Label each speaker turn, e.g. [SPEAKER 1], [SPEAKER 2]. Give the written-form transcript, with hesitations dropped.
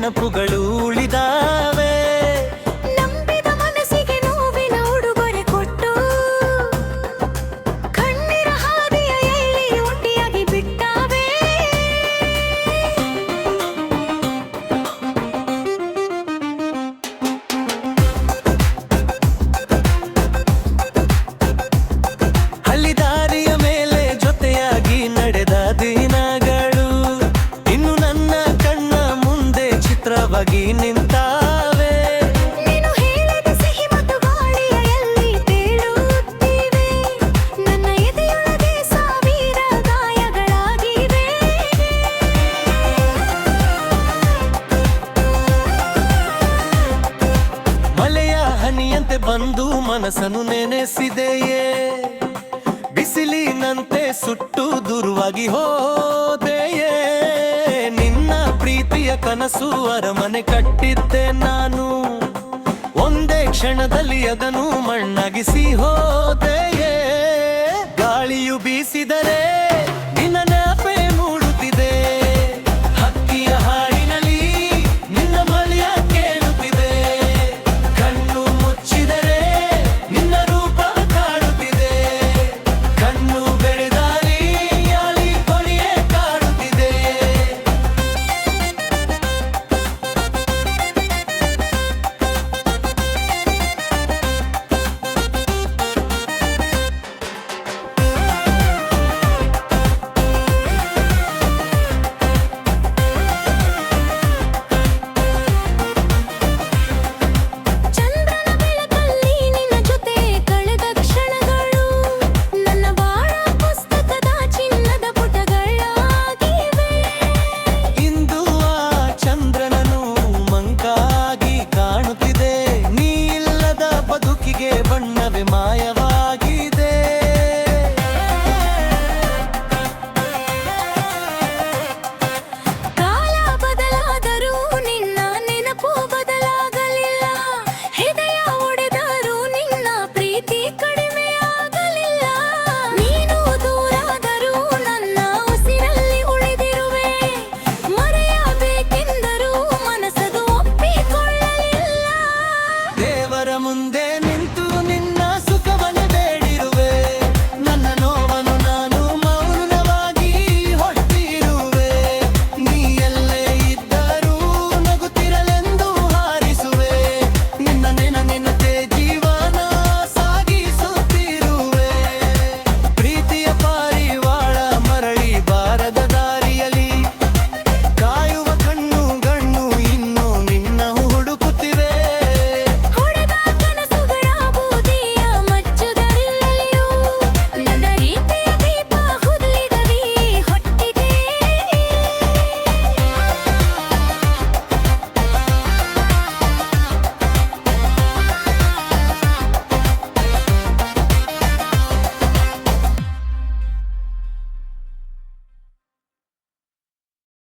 [SPEAKER 1] ನೆನಪುಗಳು ಉಳಿದಾವೆ.
[SPEAKER 2] ನಂಬಿದ ಮನಸ್ಸಿಗೆ ನೋವಿನ ಉಡುಗೊರೆ ಕೊಟ್ಟು ಕಣ್ಣೀರ ಹಾದಿಯ ಎಲ್ಲಿ ಒಂಟಿಯಾಗಿ ಬಿಟ್ಟಾವೆ.
[SPEAKER 1] ಹಳ್ಳಿ ದಾರಿಯ ಮೇಲೆ ಜೊತೆಯಾಗಿ ನಡೆದ ದಿನಗಳು ಇನ್ನು ನನ್ನ ಕಣ್ಣ ಮುಂದೆ ಚಿತ್ರವಾಗಿ ನಿಂತಾವೆ.
[SPEAKER 2] ನೀನು ಹೇಳಿದ ಸಿಹಿ ಮತ್ತು ಗಾಳಿಯ ಎಲ್ಲಿ ತೇಲುತ್ತಿವೆ. ನನ್ನ ಎದೆಯೊಳಗೆ ಸಾವಿರ ಗಾಯಗಳಾಗಿವೆ.
[SPEAKER 1] ಮಳೆಯ ಹನಿಯಂತೆ ಬಂದು ಮನಸ್ಸನ್ನು ನೆನೆಸಿದೆಯೇ. ಬಿಸಿಲಿನಂತೆ ಸುಟ್ಟು ದೂರವಾಗಿ ಹೋದೆಯೇ. ನಿನ್ನ ಪ್ರೀತಿಯ ಕನಸು ಅರಮನೆ ಕಟ್ಟಿದ್ದೆ ನಾನು. ಒಂದೇ ಕ್ಷಣದಲ್ಲಿ ಅದನ್ನು ಮಣ್ಣಾಗಿಸಿ ಹೋದೆಯೇ. ಗಾಳಿಯು ಬೀಸಿದರೆ